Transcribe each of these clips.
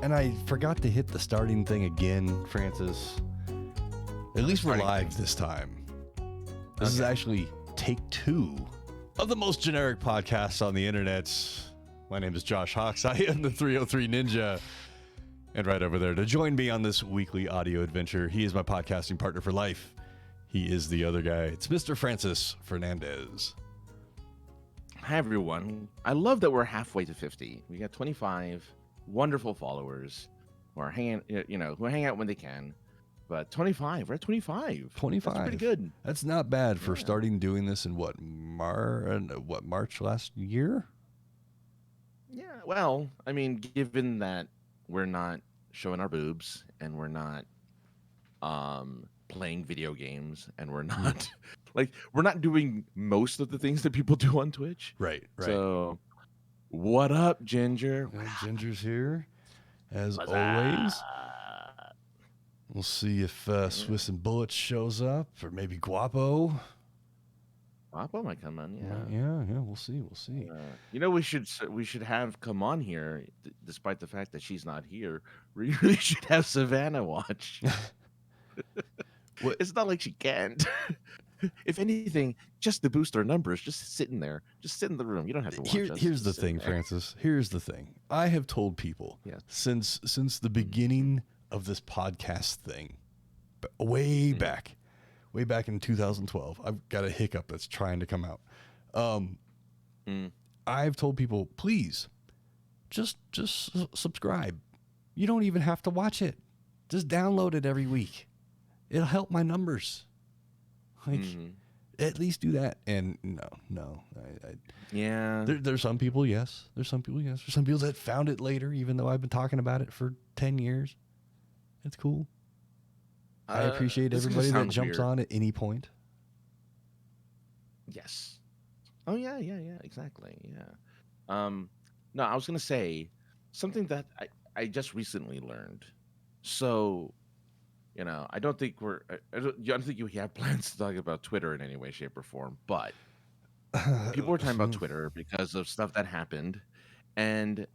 And I forgot to hit the starting thing again, Francis. At least we're live this time. This is actually take 2 of the most generic podcast on the internet. My name is Josh Hawks. I am the 303 Ninja. And right over there to join me on this weekly audio adventure, he is my podcasting partner for life. He is the other guy. It's Mr. Francis Fernandez. Hi, everyone. I love that we're halfway to 50. We got 25 wonderful followers who are hanging, who hang out when they can. But 25, we're at 25. 25. That's pretty good. That's not bad for starting doing this in March last year? Yeah, well, I mean, given that we're not showing our boobs and we're not playing video games and we're not we're not doing most of the things that people do on Twitch. Right. So, what up, Ginger? Ginger's here, as What's always. up? We'll see if Swiss and Bullets shows up, or maybe Guapo. Guapo might come on, Yeah. We'll see. We should have come on here, despite the fact that she's not here. We really should have Savannah watch. It's not like she can't. If anything, just to boost our numbers, just sit in there. Just sit in the room. You don't have to watch us. Here's the thing, Francis. Here's the thing. I have told people since the beginning of this podcast thing, way back in 2012. I've got a hiccup that's trying to come out. I've told people, please, just subscribe. You don't even have to watch it. Just download it every week. It'll help my numbers. At least do that. And no. There's some people, yes. There's some people that found it later, even though I've been talking about it for 10 years. It's cool. I appreciate everybody that jumps on at any point. Yes. Oh, yeah, exactly, yeah. No, I was going to say something that I just recently learned. So, I don't think we have plans to talk about Twitter in any way, shape, or form, but people were talking about Twitter because of stuff that happened. And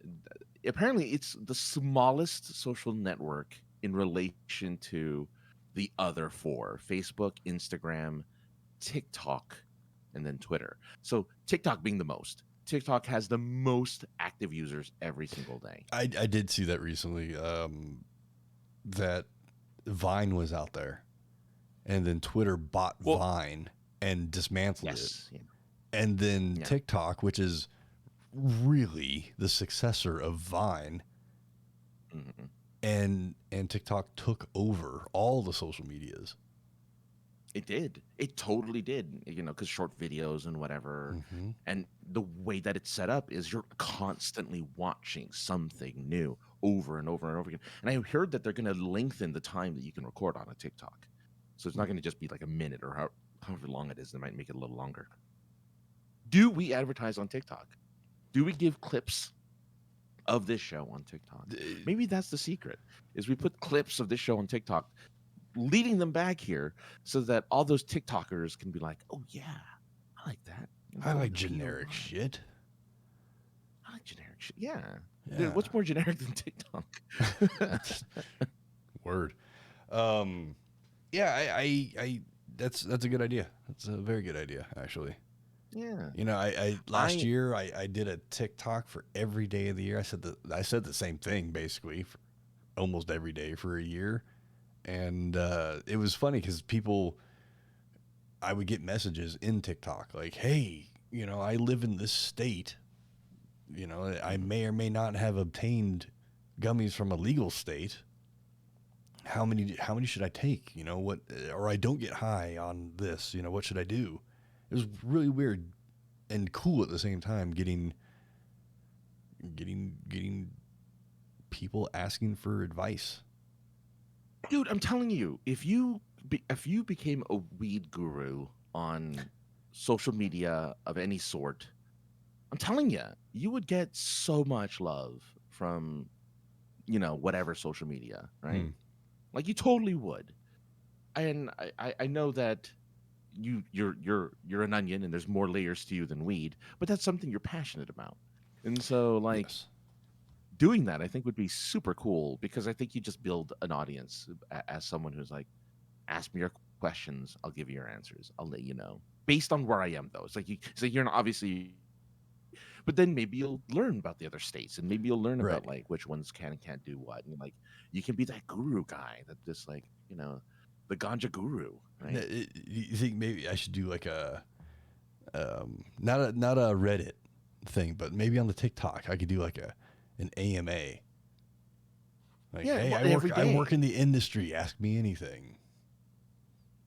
apparently it's the smallest social network in relation to the other 4: Facebook, Instagram, TikTok, and then Twitter. So TikTok being the most. TikTok has the most active users every single day. I did see that recently, that Vine was out there, and then Twitter bought Vine and dismantled it. Yeah. And then TikTok, which is really the successor of Vine, and TikTok took over all the social medias. It did. It totally did. Because short videos and whatever. And the way that it's set up is you're constantly watching something new over and over and over again. And I heard that they're going to lengthen the time that you can record on a TikTok. So it's not going to just be like a minute or however long it is. They might make it a little longer. Do we advertise on TikTok? Do we give clips of this show on TikTok? Maybe that's the secret, is we put clips of this show on TikTok, leading them back here so that all those TikTokers can be like, oh, yeah, I like that. I like generic shit. Yeah. Dude, what's more generic than TikTok? Word. I that's a good idea. That's a very good idea, actually. Yeah. Last year I did a TikTok for every day of the year. I said the same thing basically for almost every day for a year. And it was funny because I would get messages in TikTok like, hey, I live in this state. I may or may not have obtained gummies from a legal state. How many should I take? Or I don't get high on this. What should I do? It was really weird and cool at the same time getting people asking for advice. Dude, I'm telling you, if you became a weed guru on social media of any sort, I'm telling you, you would get so much love from, whatever social media, right? Like you totally would. And I know that you're an onion and there's more layers to you than weed, but that's something you're passionate about. And so doing that, I think, would be super cool because I think you just build an audience as someone who's like, ask me your questions, I'll give you your answers, I'll let you know based on where I am though. It's like you're not obviously, but then maybe you'll learn about the other states and maybe you'll learn Right. about like which ones can and can't do what, and like you can be that guru guy that just like the ganja guru, right? You think maybe I should do like a not a Reddit thing, but maybe on the TikTok I could do like an AMA. Like, Yeah, hey, well, I work in the industry. Ask me anything.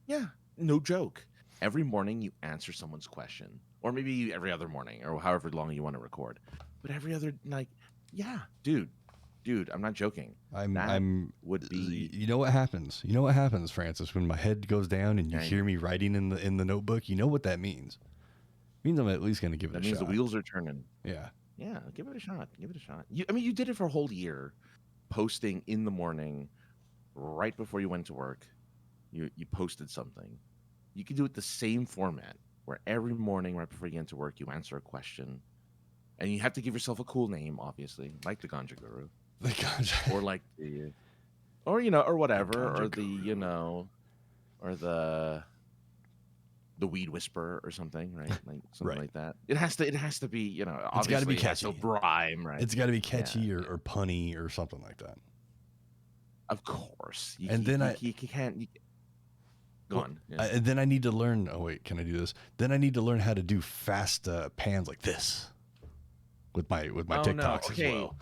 Yeah, no joke. Every morning you answer someone's question, or maybe every other morning, or however long you want to record. But every other, like, yeah, dude, I'm not joking. I'm would be. You know what happens? You know what happens, Francis, when my head goes down and you hear me writing in the notebook? You know what that means? It means I'm at least going to give it a shot. That means the wheels are turning. Yeah. Yeah, give it a shot. Give it a shot. You did it for a whole year, posting in the morning, right before you went to work. You posted something. You could do it the same format, where every morning, right before you get into work, you answer a question, and you have to give yourself a cool name, obviously, like the Ganja Guru, The Ganja, or like the, or whatever, or the, or the Weed Whisperer or something, right? Like something like that. It has to be, obviously it's got to be catchy. It rhyme, right? It's got to be catchy or punny or something like that. Of course. You can't. Go on. Yeah. And then I need to learn. Oh wait, can I do this? Then I need to learn how to do fast pans like this with my TikToks as well.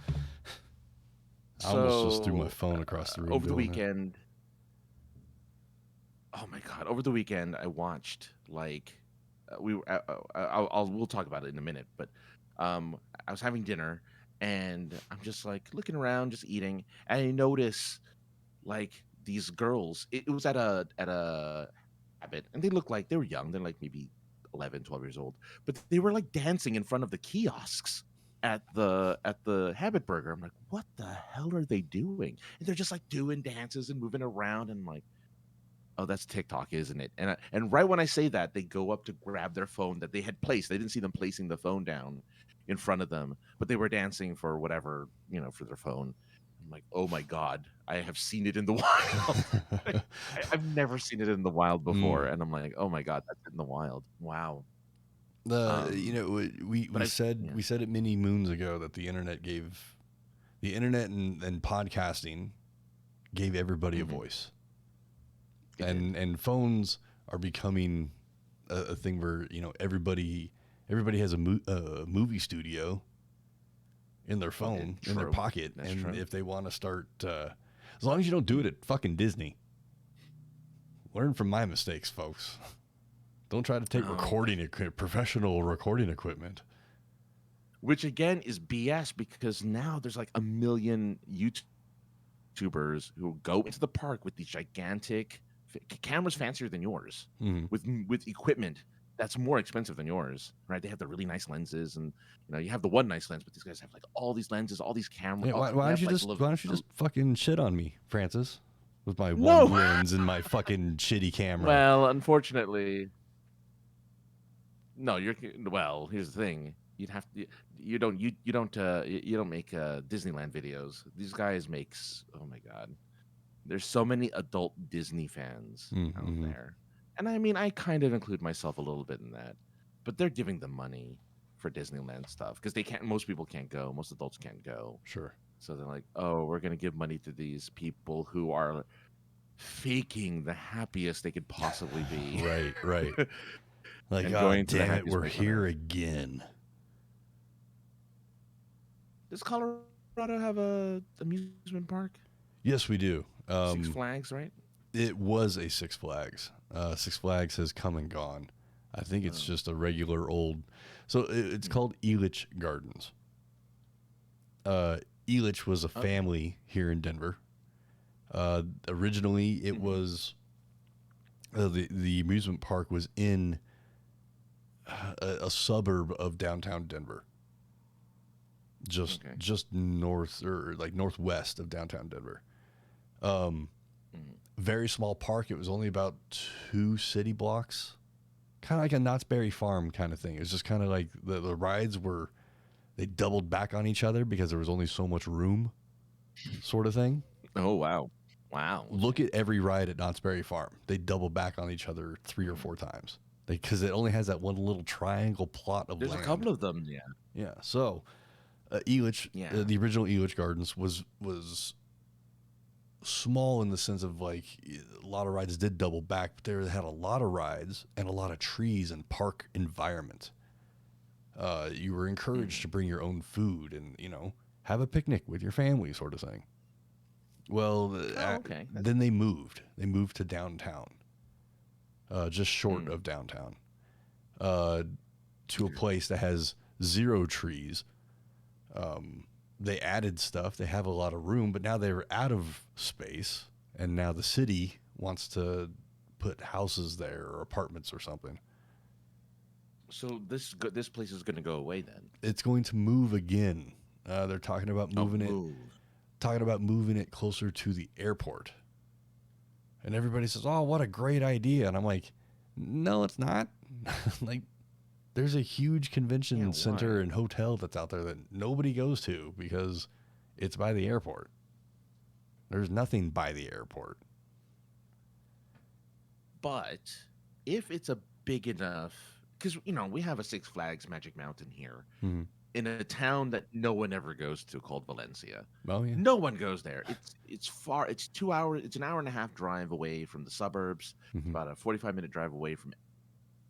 I almost just threw my phone across the room. Over the weekend. Oh my god! Over the weekend, I watched like we'll talk about it in a minute, but I was having dinner and I'm just like looking around, just eating, and I notice like these girls. It was at a habit, and they looked like they were young. They're like maybe 11, 12 years old, but they were like dancing in front of the kiosks at the Habit Burger. I'm like, what the hell are they doing? And they're just like doing dances and moving around, and I'm like, oh, that's TikTok, isn't it? And right when I say that, they go up to grab their phone that they had placed. They didn't see them placing the phone down in front of them, but they were dancing for whatever, for their phone. I'm like, oh my god, I have seen it in the wild. I've never seen it in the wild before, and I'm like, oh my god, that's in the wild. Wow. We said it many moons ago that the internet and podcasting gave everybody a voice. And phones are becoming a thing where everybody has a movie studio in their phone, in their pocket. That's true. If they want to start, as long as you don't do it at fucking Disney, learn from my mistakes, folks. Don't try to take professional recording equipment. Which again is BS, because now there's like a million YouTubers who go into the park with these gigantic cameras fancier than yours, with equipment that's more expensive than yours, right? They have the really nice lenses, and you have the one nice lens, but these guys have like all these lenses, all these cameras. Yeah, why don't you just fucking shit on me, Francis, with my one lens and my fucking shitty camera? Well, unfortunately, no. Well, here's the thing: you don't make Disneyland videos. These guys makes, oh my god. There's so many adult Disney fans out there. And I mean, I kind of include myself a little bit in that. But they're giving them money for Disneyland stuff because most people can't go. Most adults can't go. Sure. So they're like, oh, we're going to give money to these people who are faking the happiest they could possibly be. Right. Like, oh, damn it, we're here again. Does Colorado have a amusement park? Yes, we do. Six Flags, right? It was a Six Flags. Six Flags has come and gone. I think it's just a regular old. So it's called Elitch Gardens. Elitch was a family here in Denver. Originally, it was the amusement park was in a suburb of downtown Denver. Just north or like northwest of downtown Denver. Very small park. It was only about 2 city blocks, kind of like a Knott's Berry Farm kind of thing. It was just kind of like the rides were They doubled back on each other because there was only so much room, sort of thing. Oh wow, wow. Look at every ride at Knott's Berry Farm. They double back on each other 3 or 4 times because it only has that one little triangle plot of There's land. a couple of them. Yeah. Yeah. So, Elitch, Yeah. the original Elitch Gardens was small in the sense of like a lot of rides did double back, but they had a lot of rides and a lot of trees and park environment. You were encouraged to bring your own food and, you know, have a picnic with your family sort of thing. Well, okay. then they moved. They moved to downtown, just short of downtown, to a place that has 0 trees. They added stuff. They have a lot of room, but now they're out of space, and now the city wants to put houses there or apartments or something. So this place is going to go away then. It's going to move again. They're talking about moving it closer to the airport. And everybody says, "Oh, what a great idea!" And I'm like, "No, it's not." Like, there's a huge convention center and hotel that's out there that nobody goes to because it's by the airport. There's nothing by the airport. But if it's a big enough, because, you know, we have a Six Flags Magic Mountain here in a town that no one ever goes to called Valencia. Oh, yeah. No one goes there. It's far. It's 2 hours. It's an hour and a half drive away from the suburbs. It's about a 45-minute drive away from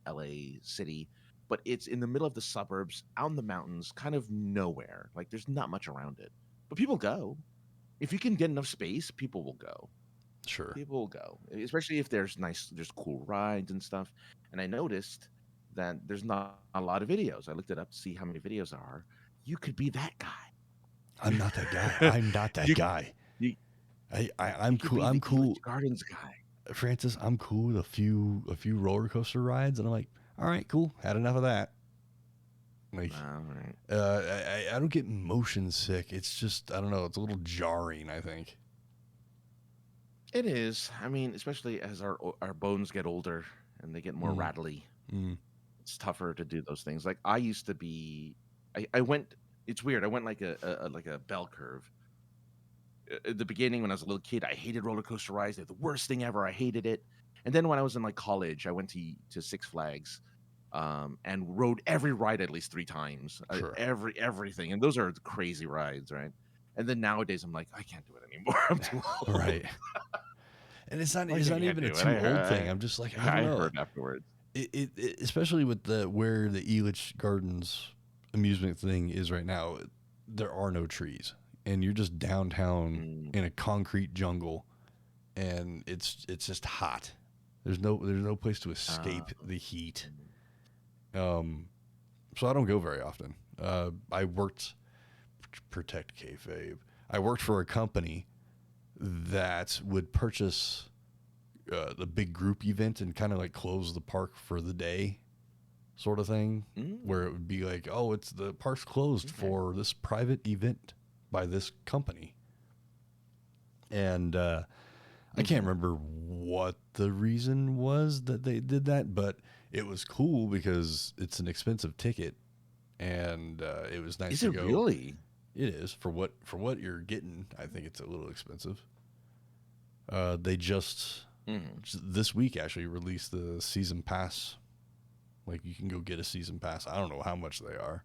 LA City. But it's in the middle of the suburbs, out in the mountains, kind of nowhere. Like, there's not much around it. But people go. If you can get enough space, people will go. Sure. People will go, especially if there's cool rides and stuff. And I noticed that there's not a lot of videos. I looked it up to see how many videos there are. You could be that guy. I'm not that guy. I'm not that guy. I'm cool. I'm cool. Gardens guy. Francis, I'm cool with a few roller coaster rides, and I'm like, all right, cool. Had enough of that. Like, all right. I don't get motion sick. It's just, I don't know. It's a little jarring, I think. It is. I mean, especially as our bones get older and they get more rattly. It's tougher to do those things. Like, I used to be. I went. It's weird. I went like a bell curve. At the beginning, when I was a little kid, I hated roller coaster rides. They're the worst thing ever. I hated it. And then when I was in like college, I went to Six Flags, and rode every ride at least 3 times. Sure. Everything, and those are crazy rides, right? And then nowadays, I'm like, I can't do it anymore. I'm too old. Right. And it's not even a too old thing. I'm just like, I don't know. heard afterwards. It especially with where the Elitch Gardens amusement thing is right now, there are no trees, and you're just downtown in a concrete jungle, and it's just hot. There's no place to escape the heat. So I don't go very often. I worked protect kayfabe. I worked for a company that would purchase the big group event and kind of like close the park for the day, sort of thing, where it would be like, oh, it's the park's closed for this private event by this company. And I can't remember what the reason was that they did that, but it was cool because it's an expensive ticket, and it was nice to go. Is it really? It is for what you're getting. I think it's a little expensive. They just this week actually released the season pass. Like, you can go get a season pass. I don't know how much they are.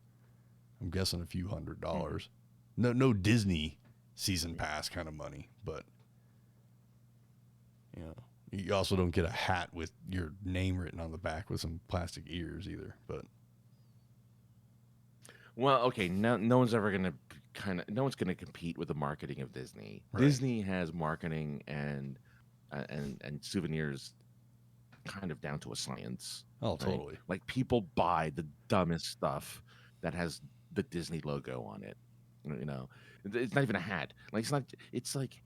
I'm guessing a few $100s. No Disney season pass kind of money, but you know, you also don't get a hat with your name written on the back with some plastic ears either. But well, okay, no one's ever gonna no one's gonna compete with the marketing of Disney. Right. Disney has marketing and souvenirs kind of down to a science. oh, right? totally. Like, people buy the dumbest stuff that has the Disney logo on it. You know, it's not even a hat. Like, it's not. It's like,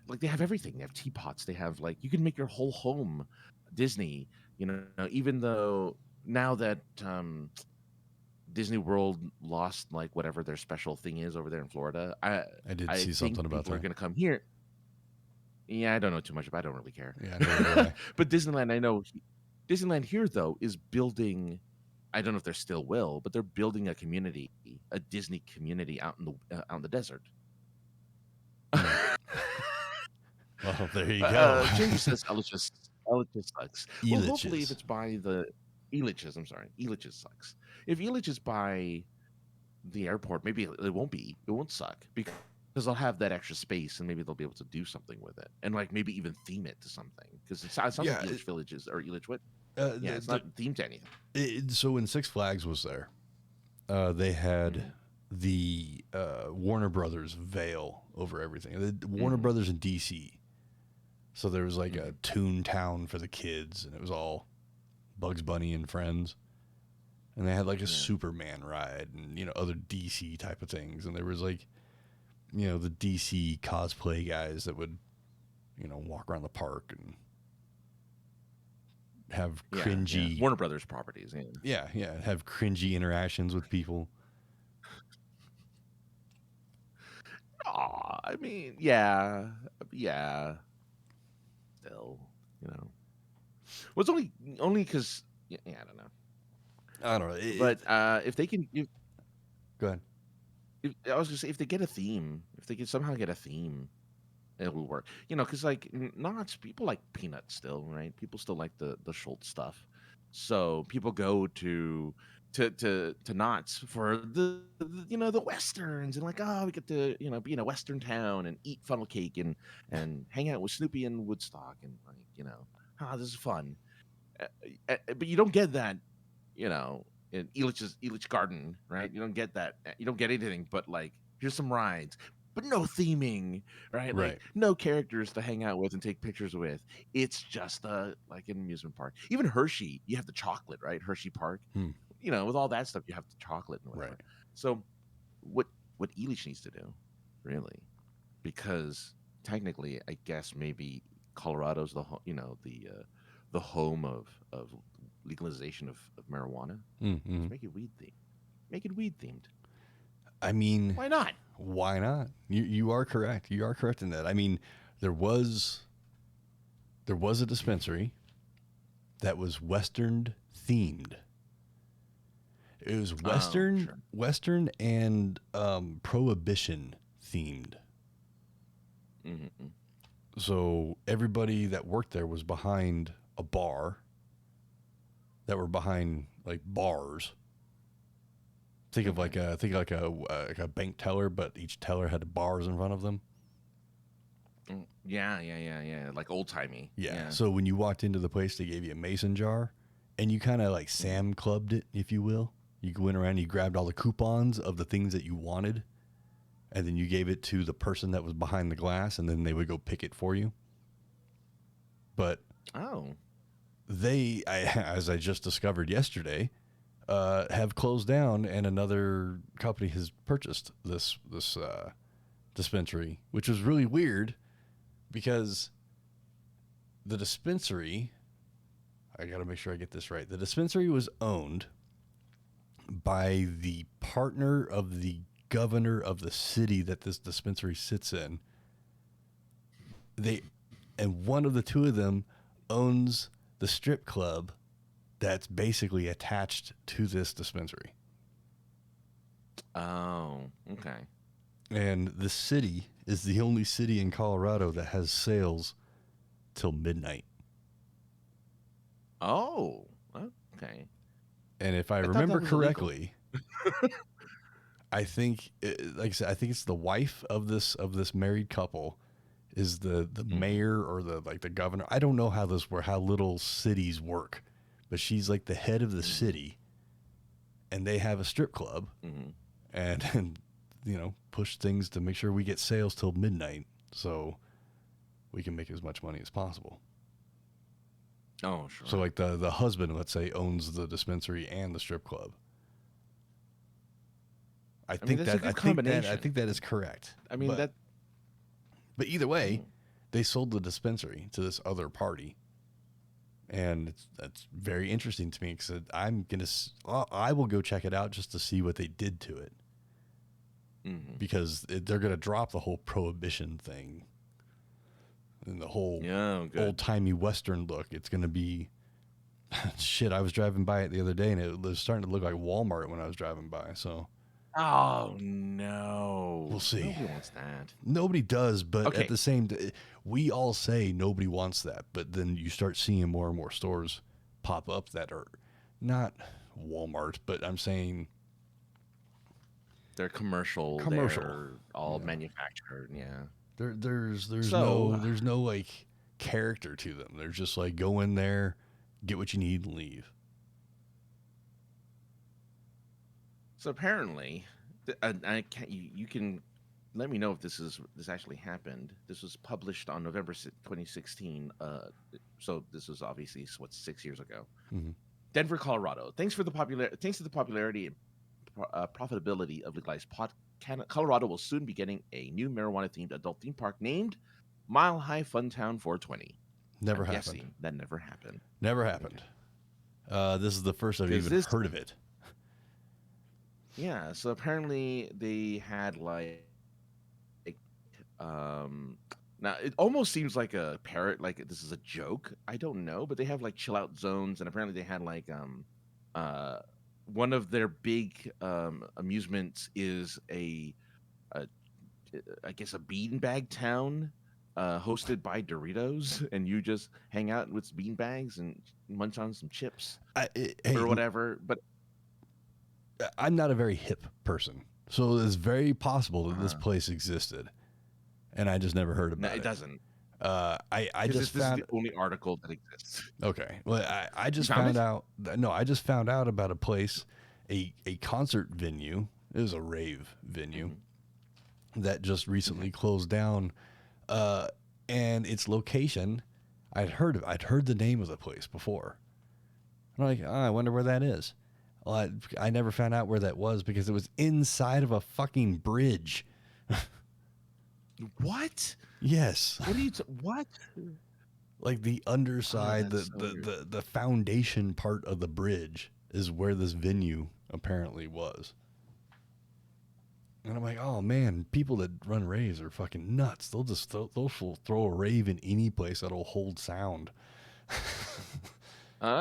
like, they have everything. They have teapots. They have, like, you can make your whole home Disney. You know, even though now that Disney World lost, like, whatever their special thing is over there in Florida, I did see something about people that. are going to come here. Yeah, I don't know too much, but I don't really care. Yeah, I know. But Disneyland, I know. Disneyland here, though, is building. I don't know if there still will, but they're building a community, a Disney community out in the desert. Well, there you go. Jamie says Elitch's sucks. Well, hopefully, if Elitch's. it's by the Elitch's, I'm sorry, Elitch's sucks. If Elitch is by the airport, maybe it won't be. It won't suck because they'll have that extra space, and maybe they'll be able to do something with it, and like maybe even theme it to something. Because it sounds like Elitch Villages or Elitch what? It's not themed to anything. So when Six Flags was there, they had the Warner Brothers veil over everything. The Warner Brothers in DC. So there was like a Toon Town for the kids, and it was all Bugs Bunny and friends. And they had like a Superman ride and, other DC type of things. And there was like, the DC cosplay guys that would, walk around the park and have cringy Warner Brothers properties. Yeah, have cringy interactions with people. I mean, yeah. Still, well, it's only because I don't know. I don't know. But if they can, go ahead. I was gonna say if they get a theme, if they can somehow get a theme, it will work. Because like Knott's, people like Peanuts still, right? People still like the Schultz stuff, so people go to Knott's for the westerns and like, we get to be in a western town and eat funnel cake and hang out with Snoopy and Woodstock and like this is fun. But you don't get that in Elitch Garden, right? You don't get that. You don't get anything but like, here's some rides, but no theming, right? Like no characters to hang out with and take pictures with. It's just like an amusement park. Even Hershey, you have the chocolate, right? Hershey Park. With all that stuff, you have the chocolate and whatever. Right. So what Elitch needs to do, really, because technically, I guess maybe Colorado's the home of legalization of marijuana. Let's make it weed themed. Make it weed themed. I mean, why not? Why not? You are correct. You are correct in that. I mean, there was a dispensary that was Western themed. It was Western and Prohibition themed. So everybody that worked there was behind a bar. That were behind like bars. Think of like a bank teller, but each teller had bars in front of them. Yeah. Like old timey. Yeah. So when you walked into the place, they gave you a mason jar, and you kind of like Sam clubbed it, if you will. You went around, you grabbed all the coupons of the things that you wanted, and then you gave it to the person that was behind the glass, and then they would go pick it for you. But as I just discovered yesterday, have closed down, and another company has purchased this dispensary, which was really weird because the dispensary, I got to make sure I get this right. The dispensary was owned by the partner of the governor of the city that this dispensary sits in. And one of the two of them owns the strip club that's basically attached to this dispensary. Oh, okay. And the city is the only city in Colorado that has sales till midnight. Oh, okay. And if I remember correctly, I think, like I said, I think it's the wife of this married couple is the mayor or the governor. I don't know how little cities work, but she's like the head of the city, and they have a strip club, and push things to make sure we get sales till midnight, so we can make as much money as possible. Oh, sure. So like the husband, let's say, owns the dispensary and the strip club. I think that is correct. I mean, but either way, they sold the dispensary to this other party, and that's very interesting to me because I will go check it out just to see what they did to it, because they're gonna drop the whole prohibition thing and the whole old timey Western look. It's gonna be Shit, I was driving by it the other day, and it was starting to look like Walmart when I was driving by. So Oh we'll no, see. nobody wants that. Nobody does, but at Okay, the same, we all say nobody wants that, but then you start seeing more and more stores pop up that are not Walmart, but I'm saying they're commercial. commercial. They're all Yeah, manufactured. Yeah. there's So, no like character to them. They're just like go in there, get what you need, and leave. so apparently, I can't. You can let me know if this actually happened. This was published on November 2016. So this was obviously 6 years ago. Hmm. Denver, Colorado. Thanks to the popularity and profitability of legalized pot, Colorado will soon be getting a new marijuana-themed adult theme park named Mile High Funtown 420. Never I'm happened. guessing that never happened. Never Okay. happened. This is the first I've Because even this, heard of it. yeah. So apparently they had um, now it almost seems like a parrot, like this is a joke. I don't know, but they have like chill out zones, and apparently they had uh, one of their big amusements is a I guess a beanbag town hosted by Doritos, and you just hang out with beanbags and munch on some chips Hey, or whatever. But I'm not a very hip person, so it's very possible that this uh, place existed, and I just never heard no, about it it. doesn't, I because just this is found the only article that exists. okay. Well, I You just found found it? out. No, I just found out about a place, a concert venue. It was a rave venue Hmm. that just Okay. recently closed down, uh, and its location. I'd heard the name of the place before. I'm like, oh, I wonder where that is. Well, I never found out where that was because it was inside of a fucking bridge. What? Yes. What are you? What? Like the Oh, underside, that's so weird. the foundation part of the bridge is where this venue apparently was. And I'm like, oh man, people that run raves are fucking nuts. They'll throw a rave in any place that'll hold sound.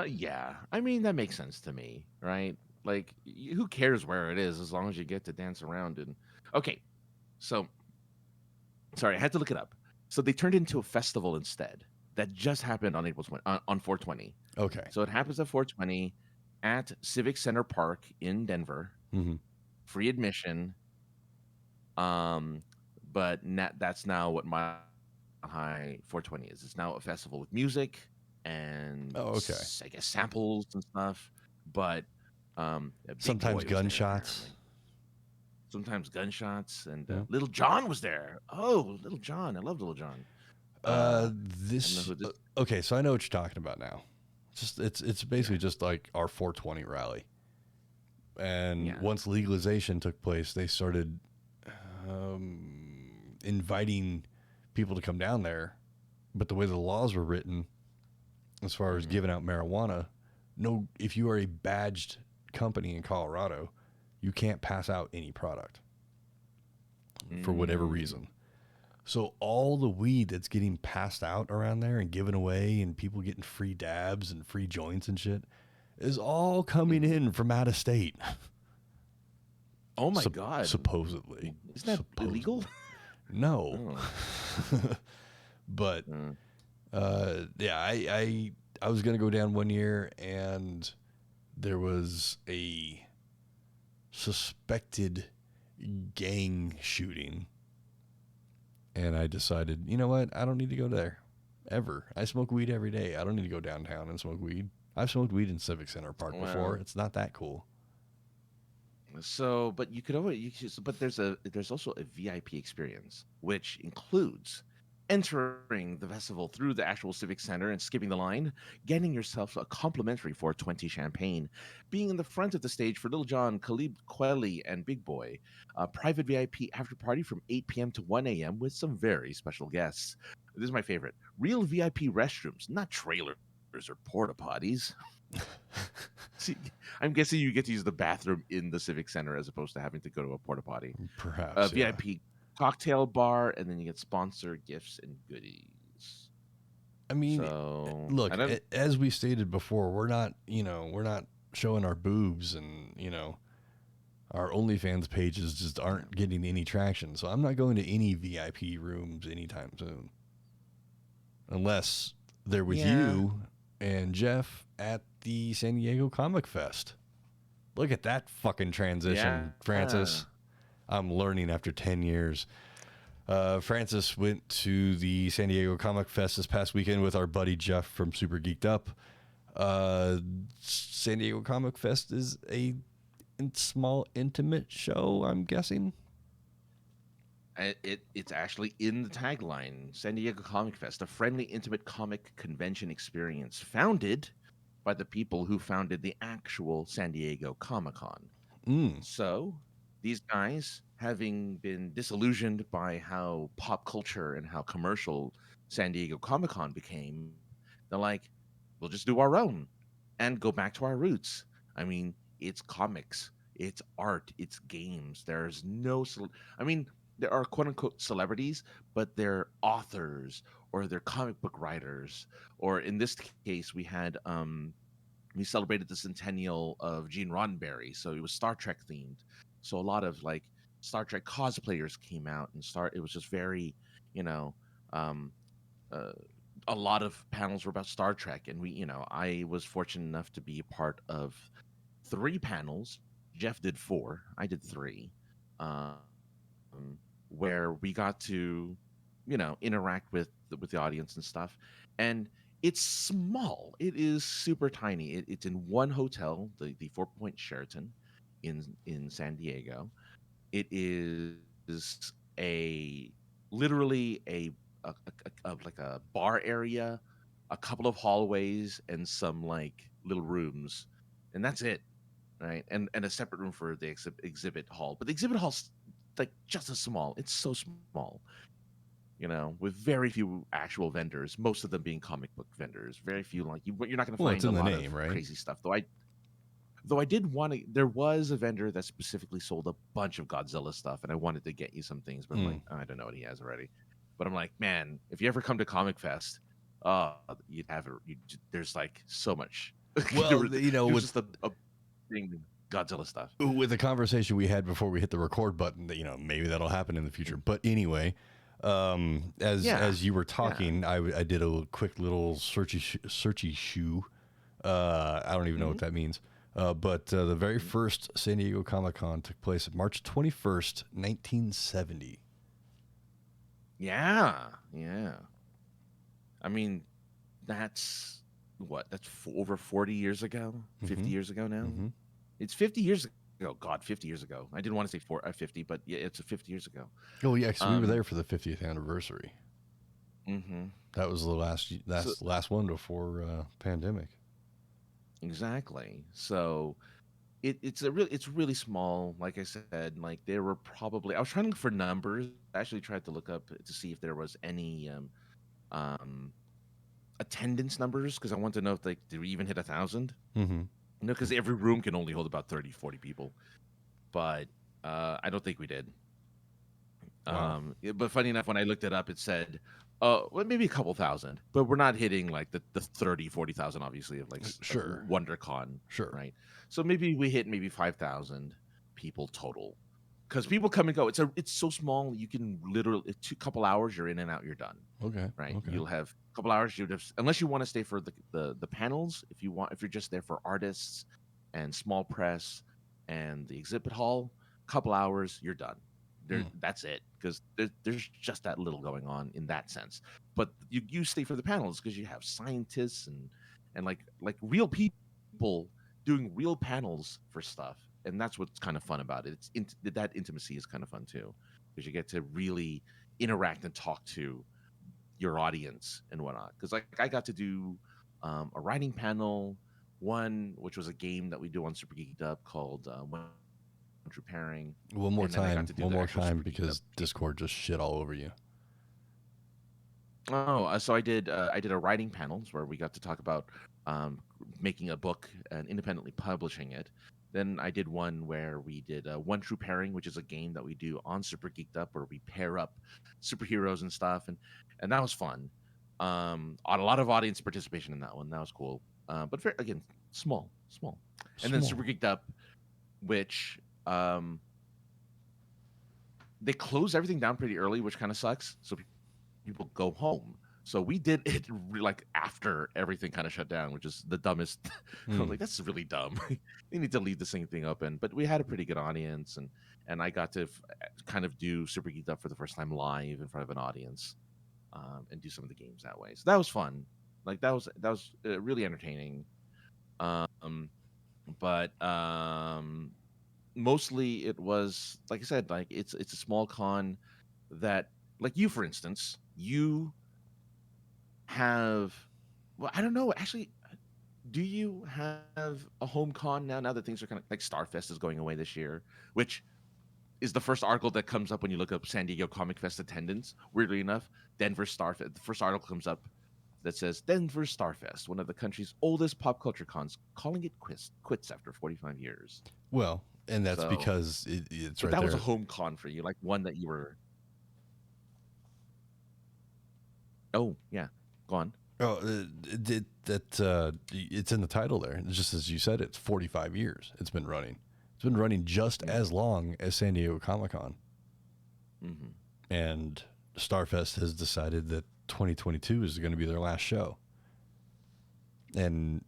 Yeah. I mean, that makes sense to me, right? Like, who cares where it is as long as you get to dance around and. Okay, so sorry, I had to look it up. So they turned it into a festival instead. That just happened on April 20, on 420. Okay. So it happens at 420 at Civic Center Park in Denver. Hmm. Free admission. Um, but that's now what Mile High 420 is. It's now a festival with music and Oh, okay. I guess samples and stuff. But a Big Sometimes Boy was there gunshots. apparently. Sometimes gunshots, and Yeah. Little John was there. Oh, Little John! I love Little John. I don't know This who this. okay, so I know what you're talking about now. Just it's basically Yeah, just like our 420 rally. And yeah. once legalization took place, they started inviting people to come down there. But the way the laws were written, as far as Hmm. giving out marijuana, no, if you are a badged company in Colorado, you can't pass out any product for whatever Mm. reason. So all the weed that's getting passed out around there and given away, and people getting free dabs and free joints and shit, is all coming Mhm. in from out of state. Oh my God! Supposedly. Isn't that illegal? Supposedly. No. Oh. But Mm. yeah, I was gonna go down one year, and there was a suspected gang shooting, and I decided, you know what? I don't need to go there ever. I smoke weed every day. I don't need to go downtown and smoke weed. I've smoked weed in Civic Center Park before. Well, It's not that cool. so but you could always but there's also a VIP experience, which includes entering the festival through the actual civic center and skipping the line, getting yourself a complimentary 420 champagne, being in the front of the stage for Little John, Khalid Kweli, and Big Boy, a private VIP after party from 8 p.m. to 1 a.m. with some very special guests. This is my favorite: real VIP restrooms, not trailers or porta potties. See, I'm guessing you get to use the bathroom in the civic center as opposed to having to go to a porta potty. A Perhaps, yeah. VIP cocktail bar, and then you get sponsored gifts and goodies. I mean, So I look, don't. as we stated before, we're not showing our boobs, and our OnlyFans pages just Yeah. aren't getting any traction. So I'm not going to any VIP rooms anytime soon, unless they're with Yeah. you and Jeff at the San Diego Comic Fest. Look at that fucking transition, Yeah. Francis. I'm learning after 10 years. Francis went to the San Diego Comic Fest this past weekend with our buddy Jeff from Super Geeked Up. San Diego Comic Fest is a small, intimate show, I'm guessing. It's actually in the tagline: San Diego Comic Fest, a friendly, intimate comic convention experience founded by the people who founded the actual San Diego Comic Con. Mm. So these guys, having been disillusioned by how pop culture and how commercial San Diego Comic Con became, they're like, we'll just do our own and go back to our roots. I mean, it's comics, it's art, it's games. There's no, I mean, there are quote unquote celebrities, but they're authors or they're comic book writers. Or in this case, we celebrated the centennial of Gene Roddenberry, so it was Star Trek themed. So a lot of like Star Trek cosplayers came out and it was just very, you know, um, uh, a lot of panels were about Star Trek, and I was fortunate enough to be a part of 3 panels. Jeff did 4, I did 3, um, where we got to, interact with the audience and stuff. And it's small. It is super tiny. It's in one hotel, the Four Point Sheraton, in San Diego. It is a literally like a bar area, a couple of hallways, and some like little rooms, and that's it, right? And a separate room for the exhibit hall. But the exhibit hall's like just as small. It's so small, with very few actual vendors. Most of them being comic book vendors. Very few, like you're not going to Well, it's find a in the lot of name, right? crazy stuff. Though I did want to. There was a vendor that specifically sold a bunch of Godzilla stuff, and I wanted to get you some things, but I'm Mm. like, oh, I don't know what he has already. But I'm like, man, if you ever come to Comic Fest, you'd have it. There's like so much. there, Well, was, there was just a thing Godzilla stuff. with the conversation we had before we hit the record button, that maybe that'll happen in the future. But anyway, Yeah, as you were yeah. talking, I did a quick little searchy shoe. I don't even know Hmm. what that means. But the very first San Diego Comic Con took place March 21st, 1970. Yeah, yeah. I mean, that's what? That's over 40 years ago, 50 Mm-hmm. years ago now. Mm-hmm. It's 50 years ago. God, 50 years ago. I didn't want to say 50, but yeah, it's 50 years ago. Oh yeah, because we were Um, there for the 50th anniversary. hmm That was the So last one before pandemic. exactly. So it's really small. Like I said, like there were probably I was trying to look for numbers. I actually tried to look up to see if there was any um attendance numbers because I want to know if like did we even hit 1,000? Mm-hmm. Because every room can only hold about 30, 40 people. But I don't think we did. Wow. But funny enough, when I looked it up, it said, well, maybe a couple thousand, but we're not hitting like the 30, 40,000, obviously, of like of Sure. WonderCon, Sure. right? So maybe we hit maybe 5,000 people total. Because people come and go. It's so small. You can literally, a couple hours, you're in and out, you're done, Okay. right? Okay. You'll have a couple hours. You just unless you want to stay for the panels. If you're just there for artists and small press and the exhibit hall, couple hours, you're done. Hmm. That's it because there's just that little going on in that sense. But you stay for the panels because you have scientists and like real people doing real panels for stuff, and that's what's kind of fun about it. That intimacy is kind of fun too because you get to really interact and talk to your audience and whatnot. Because like I got to do a writing panel, one which was a game that we do on Super Geeked Up called One True Pairing, and then I got to do One the more actual time, Super Geeked Up because game. Discord just shit all over you. Oh, so I did a writing panels where we got to talk about um, making a book and independently publishing it. Then I did one where we did One True Pairing, which is a game that we do on Super Geeked Up, where we pair up superheroes and stuff, and that was fun. A lot of audience participation in that one. That was cool. But again, small. And then Small. Super Geeked Up, which they close everything down pretty early, which kind of sucks. So people go home. So we did it like after everything kind of shut down, which is the dumbest. I was like, that's really dumb. They need to leave the same thing open. But we had a pretty good audience, and I got to kind of do Super Geeked Up for the first time live in front of an audience, and do some of the games that way. So that was fun. Like that was really entertaining. Um, but mostly it was like I said, like it's a small con that, like you for instance, you have, well, I don't know actually, do you have a home con now that things are kind of like Starfest is going away this year, which is the first article that comes up when you look up San Diego Comic Fest attendance. Weirdly enough, Denver Starfest, the first article comes up that says Denver Starfest, one of the country's oldest pop culture cons, calling it quits after 45 years. Well, and that's So, because it's but right that there. was a home con for you, like one that you were. Oh yeah, go on. Oh, it's in the title there. It's just as you said, it's 45 years it's been running. It's been running just as long as San Diego Comic-Con. Mm-hmm. And StarFest has decided that 2022 is going to be their last show. And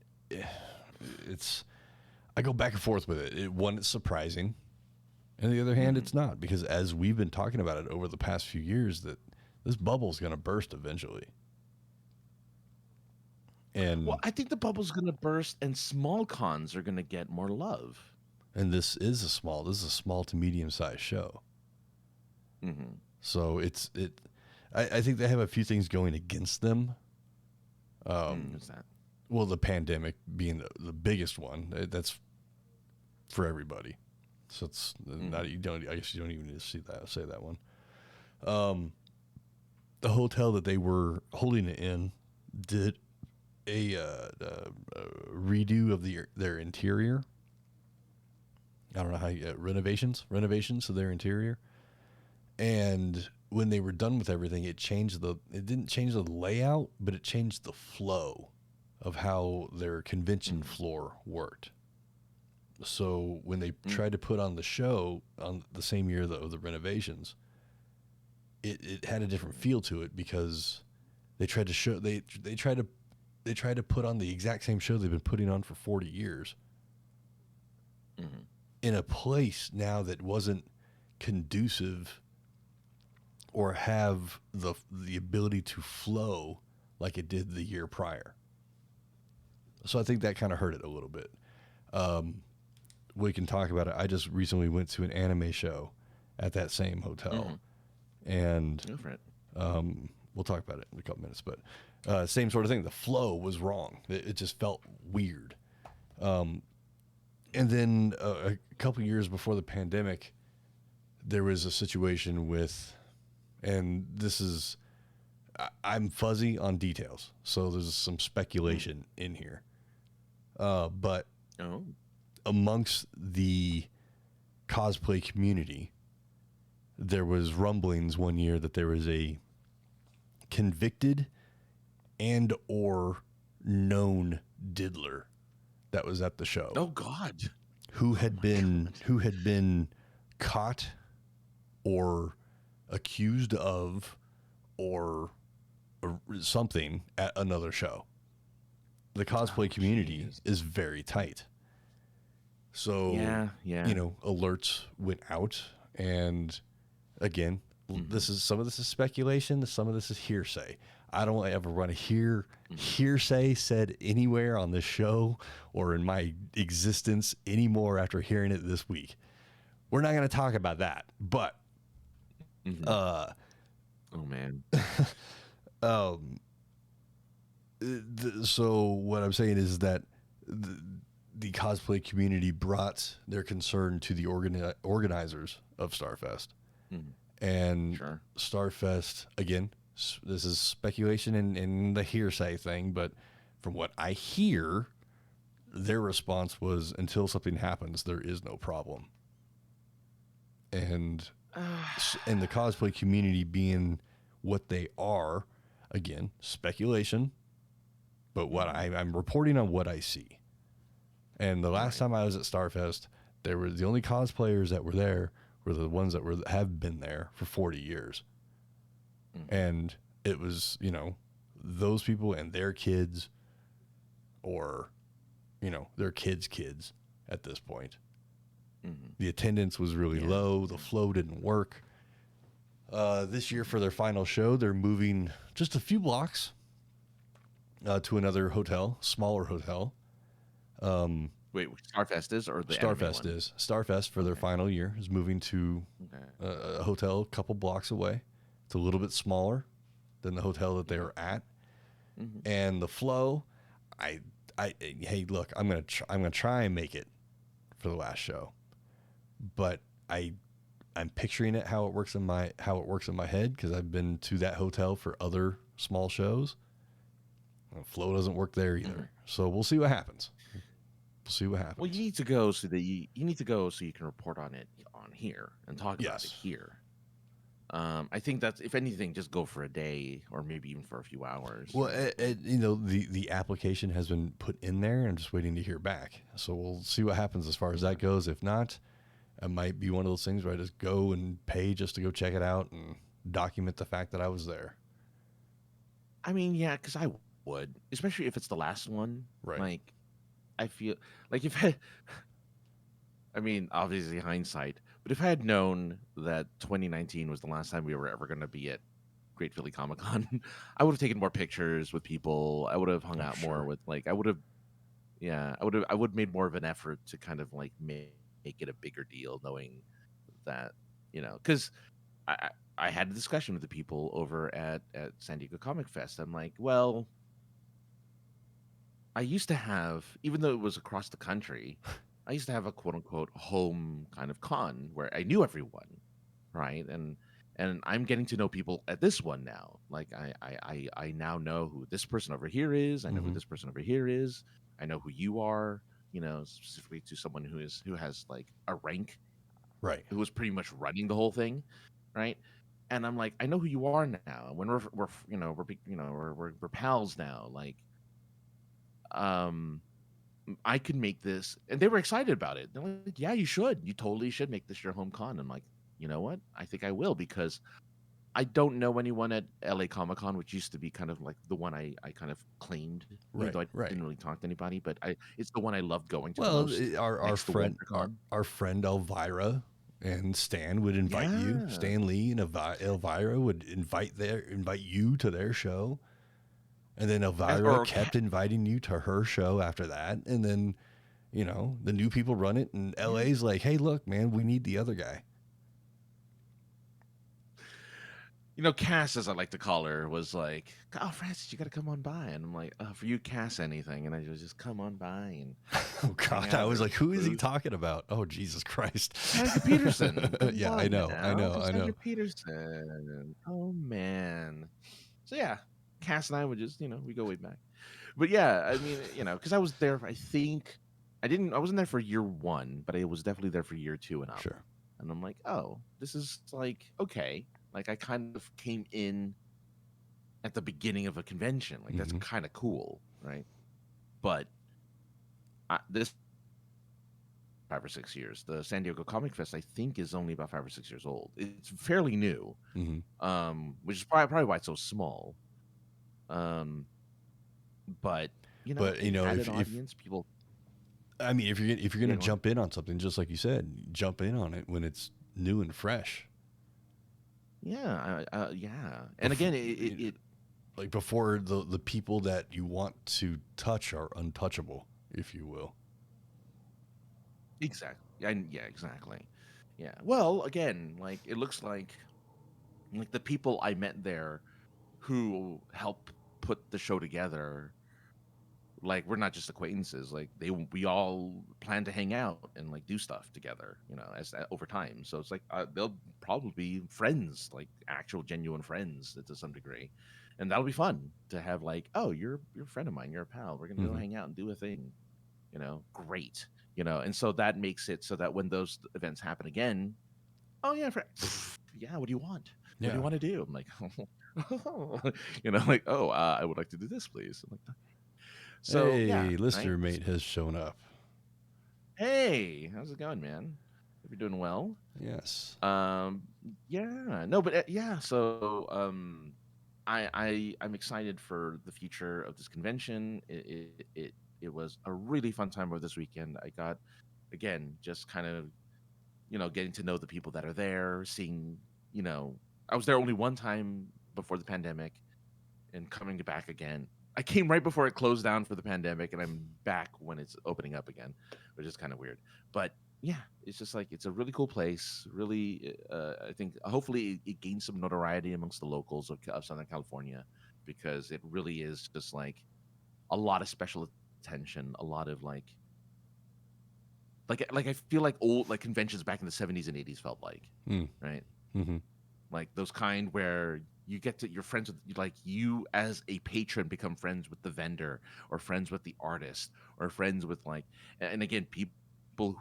I go back and forth with it. One, it's surprising. And on the other hand, it's not, because as we've been talking about it over the past few years, that this bubble's going to burst eventually. And Well, I think the bubble's going to burst, and small cons are going to get more love. And this is a small to medium sized show. Mm-hmm. So I think they have a few things going against them. What's that? Well, the pandemic being the biggest one. That's for everybody. So it's not, I guess you don't even need to say that one. The hotel that they were holding it in did a redo of their interior. I don't know how renovations of their interior. And when they were done with everything, it didn't change the layout, but it changed the flow of how their convention floor worked. So when they tried to put on the show on the same year of the renovations, it had a different feel to it, because they tried to put on the exact same show they've been putting on for 40 years in a place now that wasn't conducive or have the ability to flow like it did the year prior. So I think that kind of hurt it a little bit. We can talk about it. I just recently went to an anime show at that same hotel, and Go for it. We'll talk about it in a couple minutes. But same sort of thing. The flow was wrong. It just felt weird. And then a couple years before the pandemic, there was a situation with, and this is, I'm fuzzy on details, so there's some speculation in here. But amongst the cosplay community, there was rumblings one year that there was a convicted and or known diddler that was at the show. Oh God. Who had been caught or accused of or something at another show. The cosplay community is very tight. So, alerts went out, and again, some of this is speculation, some of this is hearsay. I don't ever want to hear hearsay said anywhere on this show or in my existence anymore after hearing it this week. We're not going to talk about that, but oh man. So what I'm saying is that the cosplay community brought their concern to the organizers of StarFest. And StarFest, again, this is speculation and the hearsay thing, but from what I hear, their response was, until something happens, there is no problem. And the cosplay community being what they are, again, speculation, but I'm reporting on what I see. And the last time I was at StarFest, there were the only cosplayers that were there were the ones that have been there for 40 years. And it was, those people and their kids, or, their kids at this point. The attendance was really low. The flow didn't work. This year for their final show, they're moving just a few blocks to another hotel, smaller hotel. Wait, StarFest is, or the StarFest is. StarFest for their final year is moving to a hotel a couple blocks away. It's a little bit smaller than the hotel that they were at, and the flow. Hey, look, I'm gonna try and make it for the last show, but I'm picturing it how it works in my head, because I've been to that hotel for other small shows. The flow doesn't work there either, so we'll see what happens. Well, you need to go so that you can report on it on here and talk about it here. I think that's, if anything, just go for a day or maybe even for a few hours. Well, the application has been put in there, and I'm just waiting to hear back. So we'll see what happens as far as that goes. If not, it might be one of those things where I just go and pay just to go check it out and document the fact that I was there. I mean, yeah, because I would, especially if it's the last one. Right. Like, I feel like I mean, obviously hindsight, but if I had known that 2019 was the last time we were ever going to be at Great Philly Comic Con, I would have taken more pictures with people. I would have hung out more with, like, I would have made more of an effort to kind of like make it a bigger deal, knowing that, because I had a discussion with the people over at San Diego Comic Fest. I'm like, well, I used to have, even though it was across the country, I used to have a quote unquote home kind of con where I knew everyone, right? And I'm getting to know people at this one now. Like I now know who this person over here is. I know who this person over here is. I know who you are. Specifically to someone who has like a rank, right? Who was pretty much running the whole thing, right? And I'm like, I know who you are now. When we're pals now. Like, I could make this, and they were excited about it. They're like, yeah, you should. You totally should make this your home con. I'm like, you know what? I think I will, because I don't know anyone at LA Comic Con, which used to be kind of like the one I kind of claimed. Even though I didn't really talk to anybody, but it's the one I loved going to. Well, the most, our friend Elvira and Stan would invite you. Stan Lee and Elvira would invite you to their show. And then Elvira kept inviting you to her show after that. And then, the new people run it. And LA's like, hey, look, man, we need the other guy. Cass, as I like to call her, was like, oh, Francis, you got to come on by. And I'm like, for you, Cass, anything. And I just come on by. And oh, God. I was like, who is he talking about? Oh, Jesus Christ. Sandra Peterson. Yeah, I know. Sandra Peterson. Oh, man. So, yeah. Cass and I would just, we go way back. But yeah, I mean, because I was there, I think, I wasn't there for year one, but I was definitely there for year two and up. Sure. And I'm like, oh, this is like, okay. Like, I kind of came in at the beginning of a convention. Like, that's kind of cool, right? But this 5 or 6 years, the San Diego Comic Fest, I think, is only about 5 or 6 years old. It's fairly new, which is probably why it's so small. But if audience, people. I mean, if you're gonna jump in on something, just like you said, jump in on it when it's new and fresh. Yeah, yeah. And again, it like before the people that you want to touch are untouchable, if you will. Exactly. Yeah, exactly. Yeah. Well, again, like it looks like the people I met there who helped put the show together, like we're not just acquaintances. Like we all plan to hang out and like do stuff together, as over time. So it's like they'll probably be friends, like actual genuine friends to some degree, and that'll be fun to have. Like, oh, you're a friend of mine, you're a pal. We're gonna go hang out and do a thing. Great. And so that makes it so that when those events happen again, oh yeah, yeah. What do you want? What do you want to do? I'm like, like, oh, I would like to do this, please. I'm like, okay. So yeah, Hey, right. listener mate has shown up. Hey, how's it going, man? Hope you're doing well. Yes. Um, yeah, no, but yeah. So I'm excited for the future of this convention. It was a really fun time over this weekend. I got, again, just kind of getting to know the people that are there, seeing, I was there only one time before the pandemic, and coming back again. I came right before it closed down for the pandemic, and I'm back when it's opening up again, which is kind of weird. But yeah, it's just like it's a really cool place. Really, I think hopefully it gains some notoriety amongst the locals of Southern California, because it really is just like a lot of special attention, a lot of like I feel like old like conventions back in the 70s and 80s felt like, Mm. right? Mm-hmm. Like those kind where you get to you're friends with, like, you as a patron become friends with the vendor, or friends with the artist, or friends with, like, and again, people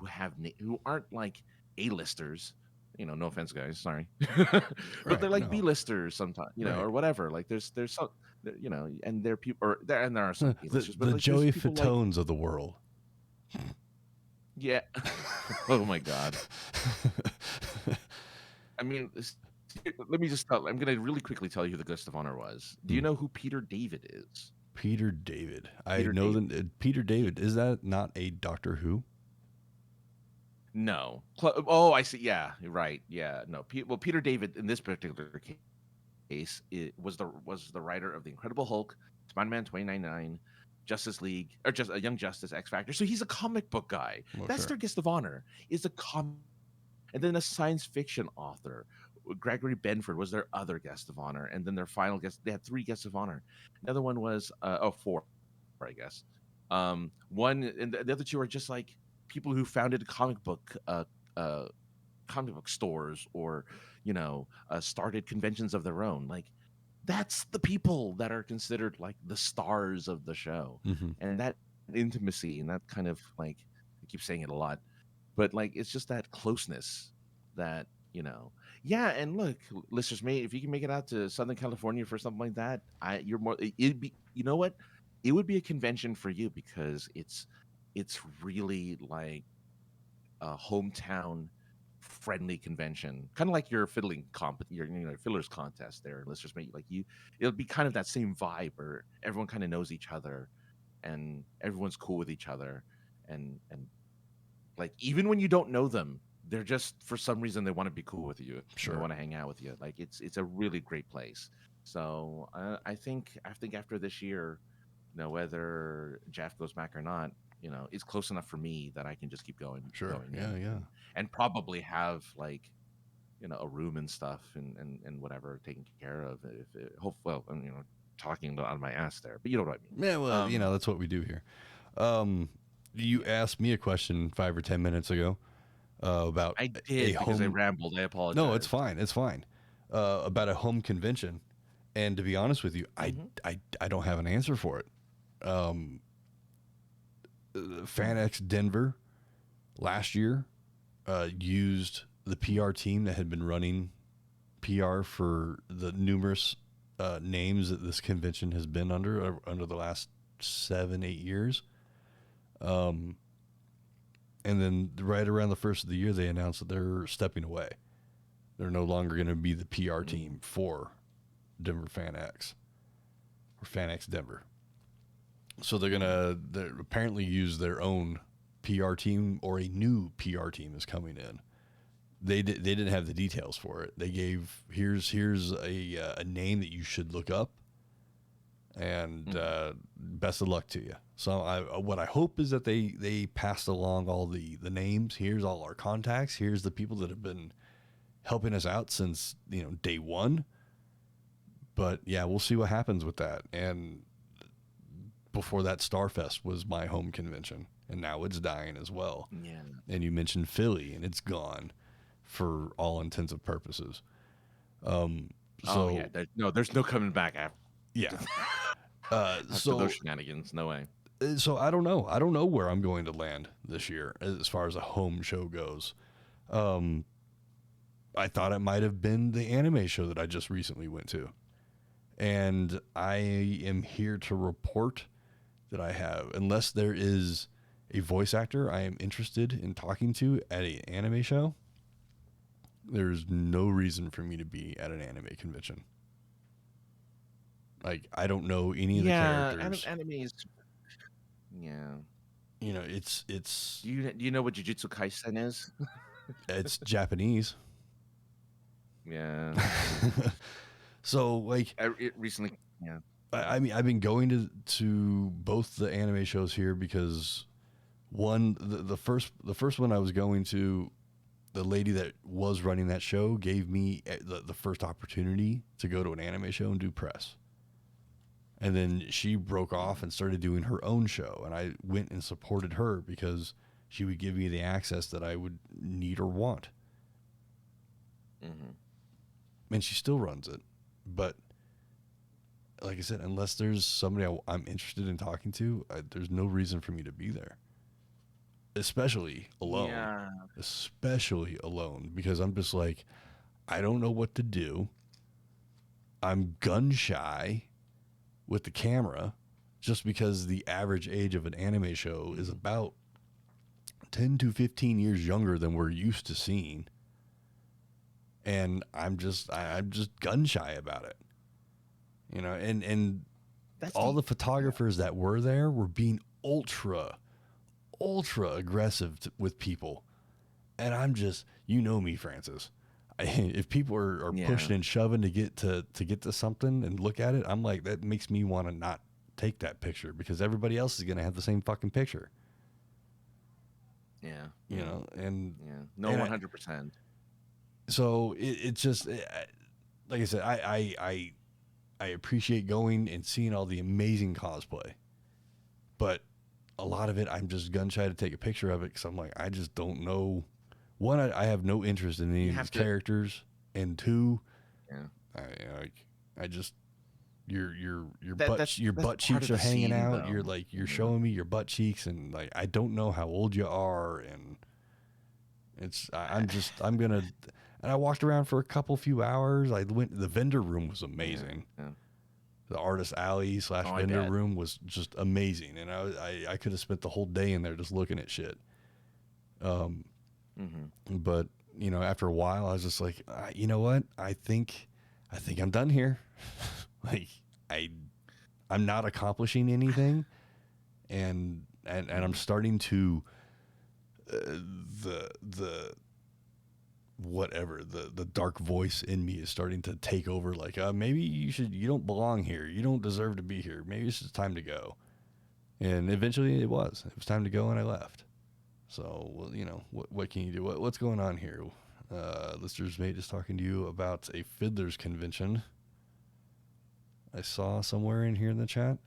who aren't like A-listers, no offense guys, sorry. But they're Right. like No. B-listers sometimes, Right. or whatever. Like there's some, and there are people, and there are some A-listers, but The like there's Joey people like, Fatones of the world. yeah. Oh my god. I mean, let me just tell. I'm going to really quickly tell you who the guest of honor was. Do you Mm. know who Peter David is? Peter David. I Peter know David. that Peter David. Is that not a Doctor Who? No. Oh, I see. Yeah, right. Yeah, no. Well, Peter David in this particular case was the writer of the Incredible Hulk, Spider-Man 2099, Justice League, or just a Young Justice, X Factor. So he's a comic book guy. Well, That's sure. their guest of honor. Is a comic, and then a science fiction author. Gregory Benford was their other guest of honor, and then their final guest. They had 3 guests of honor. Another one was 4, I guess. One and the other 2 are just like people who founded comic book stores, or started conventions of their own. Like that's the people that are considered like the stars of the show, Mm-hmm. and that intimacy and that kind of, like, I keep saying it a lot, but like it's just that closeness that, yeah. And look, listeners, if you can make it out to Southern California for something like that, you're more, it'd be, you know what, it would be a convention for you, because it's really like a hometown friendly convention, kind of like your fiddlers contest there, listeners, like you, it'll be kind of that same vibe where everyone kind of knows each other, and everyone's cool with each other, and like even when you don't know them, they're just, for some reason, they want to be cool with you. Sure. They want to hang out with you. Like it's a really great place. So I think after this year, whether Jeff goes back or not, it's close enough for me that I can just keep going. Sure. Yeah. Yeah. And probably have, like, a room and stuff, and whatever taken care of. If it, hope well, and talking out of my ass there, but you know what I mean. Yeah. Well, that's what we do here. You asked me a question 5 or 10 minutes ago about I did, because I rambled. I apologize. No, it's fine. It's fine. About a home convention, and to be honest with you, I don't have an answer for it. FanX Denver last year used the PR team that had been running PR for the numerous names that this convention has been under the last 7-8 years. And then right around the first of the year, they announced that they're stepping away. They're no longer going to be the PR team for Denver FanX or FanX Denver. So they're apparently use their own PR team, or a new PR team is coming in. They didn't have the details for it. They gave here's a name that you should look up, and best of luck to you. So what I hope is that they passed along all the names. Here's all our contacts. Here's the people that have been helping us out since day one. But yeah, we'll see what happens with that. And before that, StarFest was my home convention, and now it's dying as well. Yeah. And you mentioned Philly, and it's gone for all intents and purposes. There's no coming back after. Yeah. After those shenanigans, no way. So I don't know. I don't know where I'm going to land this year as far as a home show goes. I thought it might have been the anime show that I just recently went to. And I am here to report that I have, unless there is a voice actor I am interested in talking to at an anime show, there's no reason for me to be at an anime convention. Like, I don't know any of the Yeah, characters. anime is. Yeah. You know, it's Do you know what Jujutsu Kaisen is? it's Japanese. Yeah. So like It recently. Yeah. I mean I've been going to both the anime shows here because one the first one I was going to, the lady that was running that show gave me the first opportunity to go to an anime show and do press. And then she broke off and started doing her own show, and I went and supported her because she would give me the access that I would need or want. Mm-hmm. And she still runs it. But like I said, unless there's somebody I'm interested in talking to, there's no reason for me to be there. Especially alone. Yeah. Especially alone, because I'm just like, I don't know what to do. I'm gun shy with the camera, just because the average age of an anime show is about 10 to 15 years younger than we're used to seeing. And I'm just gun shy about it. You know, and That's all the photographers that were there were being ultra aggressive with people. And I'm just, you know me, Francis. If people are pushing and shoving to get to something and look at it, I'm like, that makes me want to not take that picture because everybody else is going to have the same fucking picture. Yeah. You know, and yeah. No, 100%. So it's just, like I said, I appreciate going and seeing all the amazing cosplay, but a lot of it, I'm just gun shy to take a picture of it because I'm like, I just don't know. One, I have no interest in any of these characters, and two, I just your butt cheeks are hanging out. Though. You're showing me your butt cheeks, and like I don't know how old you are, and I'm gonna. And I walked around for a few hours. I went. The vendor room was amazing. Yeah. The artist alley / vendor room was just amazing, and I could have spent the whole day in there just looking at shit. But you know, after a while, I was just like, you know what? I think I'm done here. Like I'm not accomplishing anything, and I'm starting to the dark voice in me is starting to take over. Like maybe you don't belong here. You don't deserve to be here. Maybe it's just time to go. And eventually it was time to go, and I left. So, well, you know, what can you do? What's going on here? Listener's Mate is talking to you about a Fiddlers convention. I saw somewhere in here in the chat.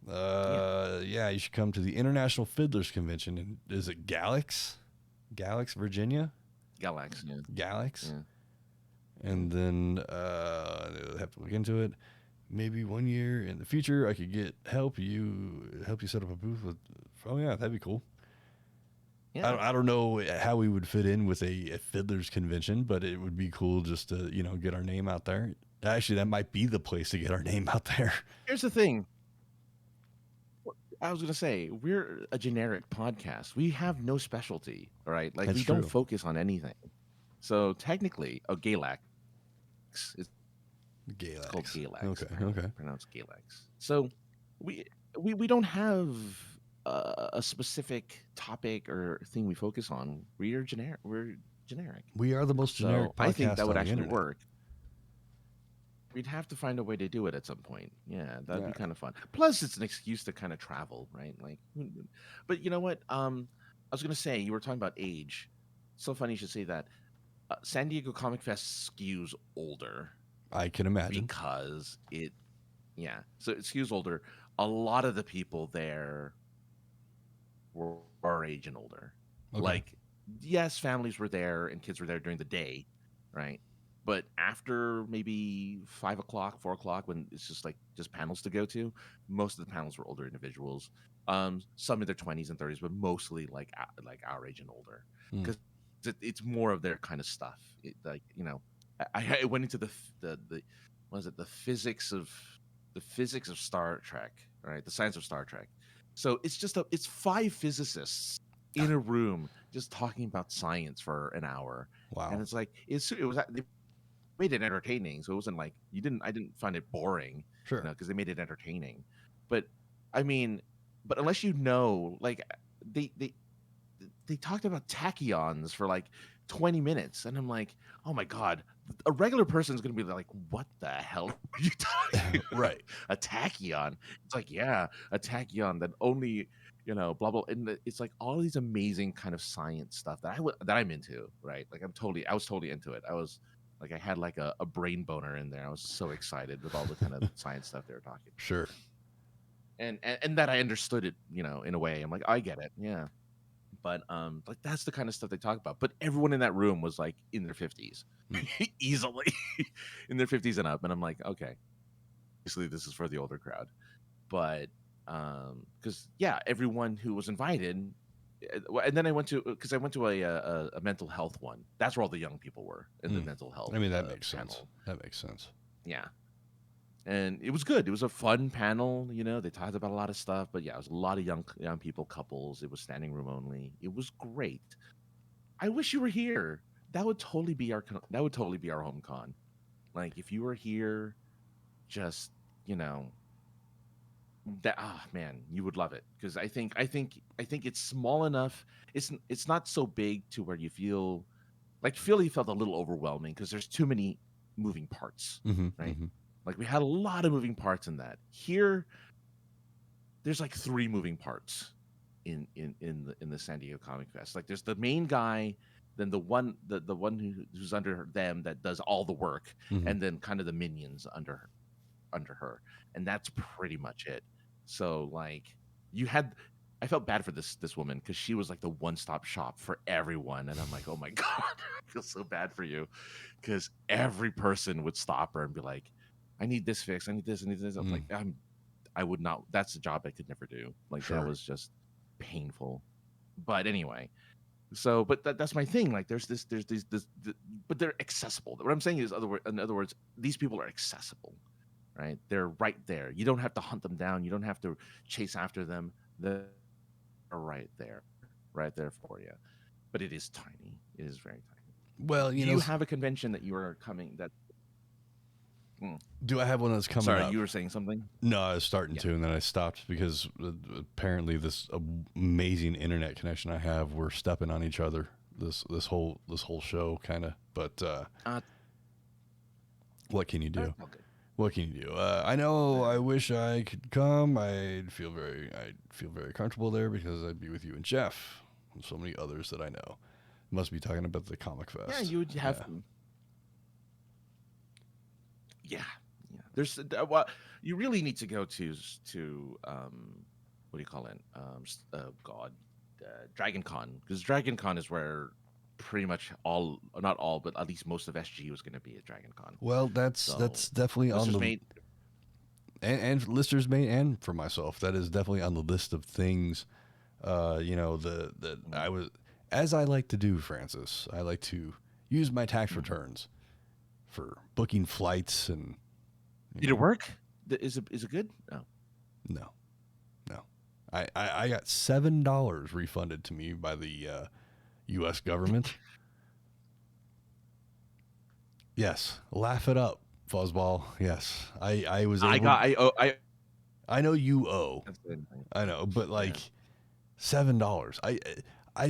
Yeah, you should come to the International Fiddlers Convention. And is it Galax, Virginia? Galax, yeah. Galax. Yeah. And then I have to look into it. Maybe 1 year in the future, I could help you set up a booth with. Oh yeah, that'd be cool. Yeah. I don't know how we would fit in with a Fiddlers convention, but it would be cool just to, you know, get our name out there. Actually, that might be the place to get our name out there. Here's the thing. I was going to say, we're a generic podcast. We have no specialty, all right? Like, we don't focus on anything. So, technically, Galax. It's called Galax. Okay. Pronounced Galax. So, we don't have a specific topic or thing we focus on. We're generic. We are the most generic podcast. I think that would actually work. We'd have to find a way to do it at some point. Yeah, that'd be kind of fun. Plus, it's an excuse to kind of travel, right? Like, but you know what? I was gonna say, you were talking about age. So funny you should say that. San Diego Comic Fest skews older. I can imagine because so it skews older. A lot of the people there were our age and older. Okay. Like, yes, families were there and kids were there during the day, right? But after maybe 5 o'clock, 4 o'clock, when it's just panels to go to, most of the panels were older individuals. Some in their 20s and 30s, but mostly like our age and older, because it's more of their kind of stuff. I went into the was it the physics of Star Trek, right? The science of Star Trek. So it's five physicists in a room just talking about science for an hour, and Wow. it's like it was they made it entertaining, so it wasn't like I didn't find it boring, Sure. because they made it entertaining. But I mean, but unless you know, like they they they talked about tachyons for like 20 minutes, and I'm like, oh my god, a regular person's gonna be like, what the hell are you talking about? Right. A tachyon? It's like, yeah, a tachyon that only, blah blah, and it's like all these amazing kind of science stuff that I'm into, right? Like I was totally into it. I was like, I had like a brain boner in there. I was so excited with all the kind of science stuff they were talking, Sure. and that I understood it, in a way. I'm like, I get it, yeah. But like that's the kind of stuff they talk about. But everyone in that room was like in their 50s, easily in their 50s and up. And I'm like, okay, obviously this is for the older crowd. But because yeah, everyone who was invited, and then I went to a mental health one. That's where all the young people were in the mental health. I mean, that makes sense. panel. That makes sense. Yeah. And it was good. It was a fun panel. They talked about a lot of stuff, but yeah, it was a lot of young people, couples. It was standing room only. It was great. I wish you were here. That would totally be our home con. Like if you were here, just that man, you would love it, because I think it's small enough. It's not so big to where you feel like Philly felt a little overwhelming because there's too many moving parts, right? Like we had a lot of moving parts in that. Here, there's like 3 moving parts in the San Diego Comic Fest. Like there's the main guy, then the one who's under them that does all the work, and then kind of the minions under her, and that's pretty much it. So like I felt bad for this woman because she was like the one-stop shop for everyone, and I'm like, oh my god, I feel so bad for you, because every person would stop her and be like, I need this fixed, I need this, I need this. I'm like, I would not. That's a job I could never do. Like Sure. that was just painful. But anyway, so but that's my thing. Like there's this, but they're accessible. What I'm saying is, in other words, these people are accessible, right? They're right there. You don't have to hunt them down. You don't have to chase after them. They're right there for you. But it is tiny. It is very tiny. Well, Do you have a convention that you are coming that? Do I have one that's coming Sorry, up? you were saying something? No, I was starting to, and then I stopped because apparently this amazing internet connection I have, we're stepping on each other this whole show, kind of. But what can you do? Okay. What can you do? I know. I wish I could come. I'd feel very comfortable there because I'd be with you and Jeff and so many others that I know. Must be talking about the Comic Fest. Yeah, you would have. Yeah. There's well, you really need to go to what do you call it? Dragon Con, because Dragon Con is where pretty much not all, but at least most of SG was going to be at Dragon Con. Well, that's definitely on the and listeners made, and for myself, that is definitely on the list of things. I was, as I like to do, Francis. I like to use my tax returns for booking flights and. Did it work? Is it good? No. I got $7 refunded to me by the U.S. government. Yes, laugh it up, Fuzzball. Yes, I was. I know you owe. I know, but like $7. I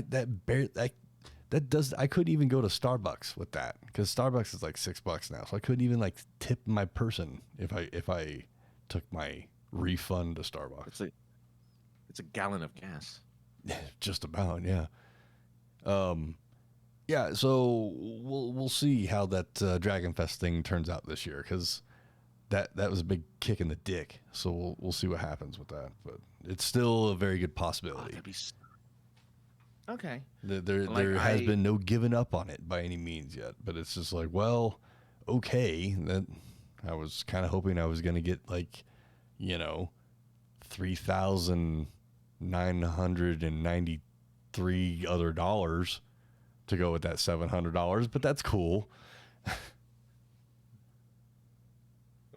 couldn't even go to Starbucks with that, because Starbucks is like $6 now. So I couldn't even like tip my person if I took my refund to Starbucks. It's a gallon of gas. Just about, yeah. Yeah. So we'll see how that Dragon Fest thing turns out this year, because that was a big kick in the dick. So we'll see what happens with that, but it's still a very good possibility. Okay. There has been no giving up on it by any means yet, but it's just like, well, okay. That I was kind of hoping I was going to get like, $3,993 other dollars to go with that $700, but that's cool.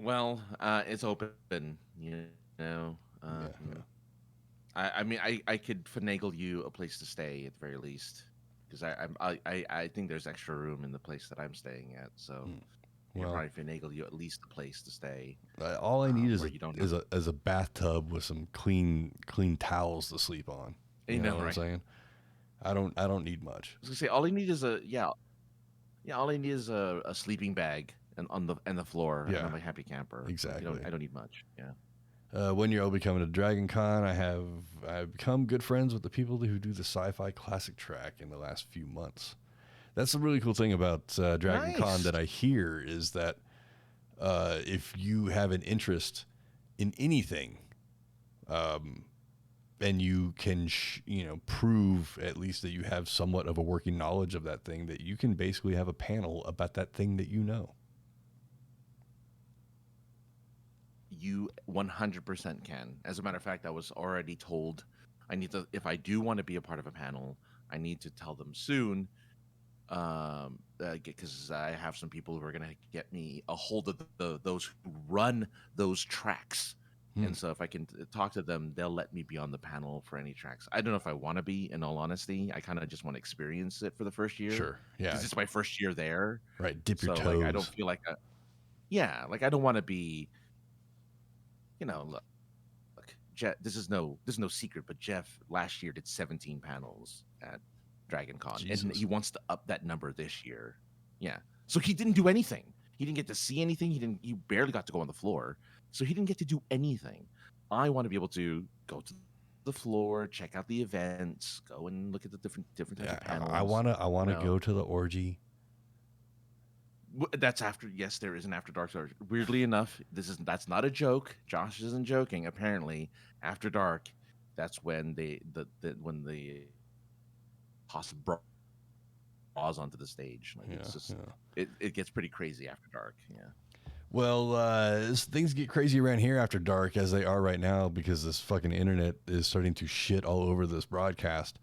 Well, it's open. You know. Yeah, yeah. I mean, I could finagle you a place to stay at the very least, because I think there's extra room in the place that I'm staying at. So Mm. I can Well, probably finagle you at least a place to stay, all I need is where you don't have. a bathtub with some clean towels to sleep on. You You know know, what I'm right? saying? I don't need much. I was gonna say all I need is all I need is a sleeping bag and on the floor, and Yeah, I'm a happy camper. exactly. I don't need much. Yeah. One year I'll be coming to Dragon Con. I've become good friends with the people who do the sci-fi classic track in the last few months. That's the really cool thing about Dragon Con Nice. that I hear is that if you have an interest in anything, and you can prove at least that you have somewhat of a working knowledge of that thing, that you can basically have a panel about that thing that you know. You 100% can. As a matter of fact, I was already told I need to, if I do want to be a part of a panel, I need to tell them soon, because I have some people who are going to get me a hold of those who run those tracks. And so if I can talk to them, they'll let me be on the panel for any tracks. I don't know if I want to be, in all honesty. I kind of just want to experience it for the first year. Sure. Yeah. Because it's my first year there. Right. Dip your So, toes. like, I don't feel like, like, I don't want to be, look, Jeff, this is no secret, but Jeff last year did 17 panels at Dragon Con, and Jesus. he wants to up that number this year. Yeah. So he didn't do anything. He didn't get to see anything. He barely got to go on the floor. So he didn't get to do anything. I want to be able to go to the floor, check out the events, go and look at the different types of panels. I wanna go to the orgy. That's after. Yes, there is an After Dark. Weirdly enough, that's not a joke. Josh isn't joking. Apparently, After Dark, that's when when the toss bras onto the stage. Like, it's just it gets pretty crazy after dark. Yeah. Well, things get crazy around here after dark, as they are right now, because this fucking internet is starting to shit all over this broadcast.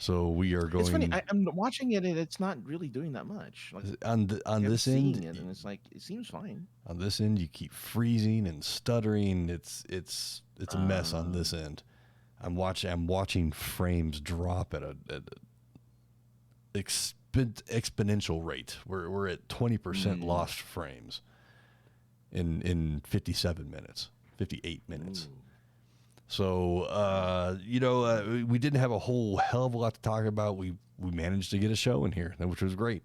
So we are going. It's funny. I'm watching it, and it's not really doing that much. Like, on this end, and it's like it seems fine. On this end, you keep freezing and stuttering. It's a mess on this end. I'm watching frames drop at an exponential rate. We're at 20% lost frames in 58 minutes. Ooh. So, we didn't have a whole hell of a lot to talk about. We managed to get a show in here, which was great.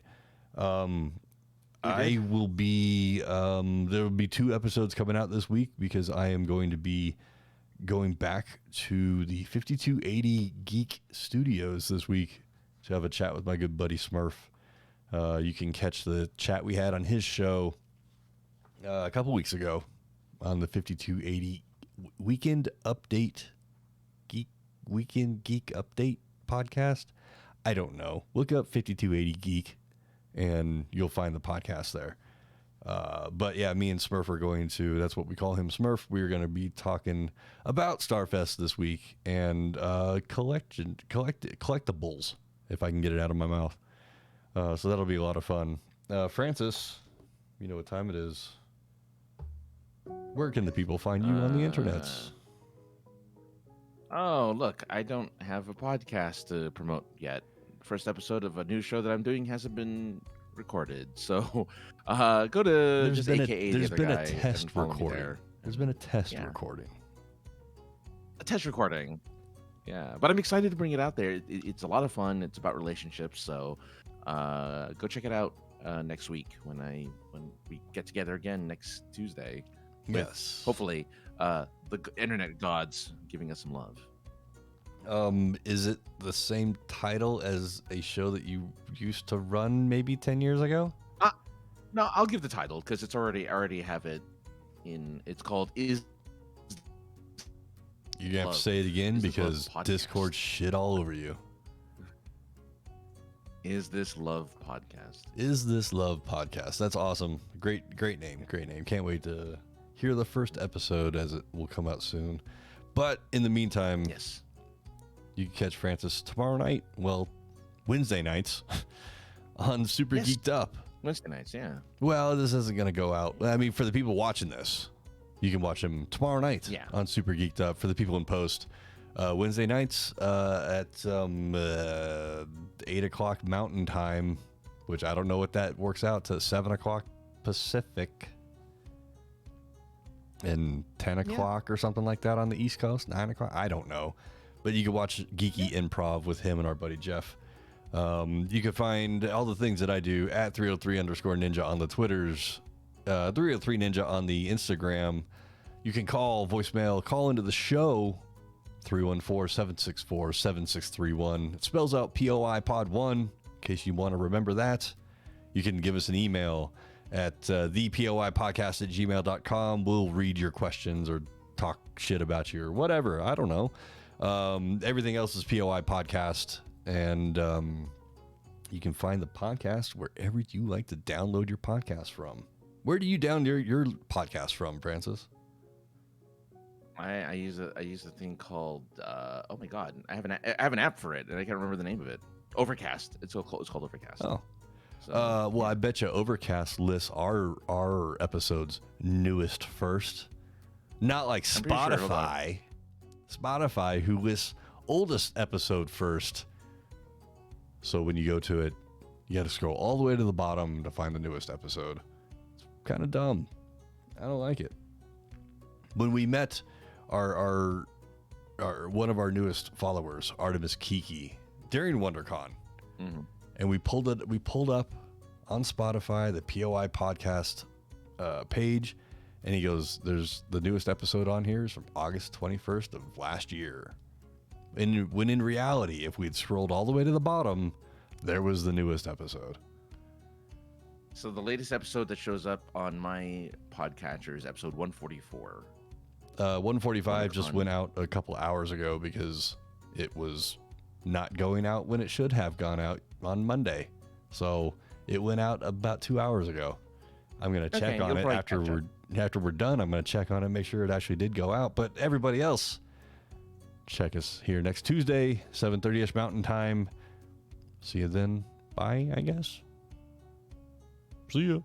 I will be, there will be 2 episodes coming out this week, because I am going to be going back to the 5280 Geek Studios this week to have a chat with my good buddy Smurf. You can catch the chat we had on his show a couple weeks ago on the 5280 Weekend Geek Update podcast. I don't know. Look up 5280 Geek and you'll find the podcast there. But yeah, me and Smurf are going to, that's what we call him, Smurf. We're going to be talking about StarFest this week and collectibles, if I can get it out of my mouth. So that'll be a lot of fun. Francis, you know what time it is. Where can the people find you on the internet? Oh, look, I don't have a podcast to promote yet. First episode of a new show that I'm doing hasn't been recorded, so go to There's been a test recording. There's been a test recording. A test recording. Yeah, but I'm excited to bring it out there. It's a lot of fun. It's about relationships, so go check it out next week when we get together again next Tuesday. Yes. Hopefully, the internet gods giving us some love. Is it the same title as a show that you used to run maybe 10 years ago? No, I'll give the title because I already have it in. It's called Is. You have to say it again because Discord shit all over you. Is This Love Podcast? Is This Love Podcast? That's awesome. Great name. Great name. Can't wait to hear the first episode, as it will come out soon. But in the meantime, yes, you can catch Francis tomorrow night. Well, Wednesday nights on Super Geeked Up. Wednesday nights, yeah. Well, this isn't going to go out. I mean, for the people watching this, you can watch them tomorrow night on Super Geeked Up. For the people in post, Wednesday nights at 8 o'clock Mountain Time, which I don't know what that works out to, 7 o'clock Pacific, and 10 o'clock or something like that on the East Coast, 9 o'clock. I don't know. But you can watch Geeky Improv with him and our buddy Jeff. You can find all the things that I do at 303_ninja on the Twitters, 303 Ninja on the Instagram. You can call call into the show, 314-764-7631. It spells out POI Pod 1, in case you want to remember that. You can give us an email at thepoipodcast@gmail.com. We'll read your questions or talk shit about you or whatever. I don't know. Everything else is POI Podcast. And you can find the podcast wherever you like to download your podcast from. Where do you download your podcast from, Francis? I use a thing called oh my god, I have an app for it and I can't remember the name of it. Overcast. It's called Overcast. Oh. So, well, I bet you Overcast lists our episodes newest first. Not like Spotify. Spotify, who lists oldest episode first. So when you go to it, you got to scroll all the way to the bottom to find the newest episode. It's kind of dumb. I don't like it. When we met our one of our newest followers, Artemis Kiki, during WonderCon, and we pulled up on Spotify the POI Podcast page, and he goes, "There's the newest episode on here is from August 21st of last year." And when in reality, if we'd scrolled all the way to the bottom, there was the newest episode. So the latest episode that shows up on my podcatcher is episode 144. 145 just went out a couple hours ago because it was not going out when it should have gone out on Monday. So it went out about 2 hours ago. I'm going to check on it after we're done. I'm going to check on it, make sure it actually did go out. But everybody else, check us here next Tuesday, 7:30ish Mountain Time. See you then. Bye, I guess. See ya.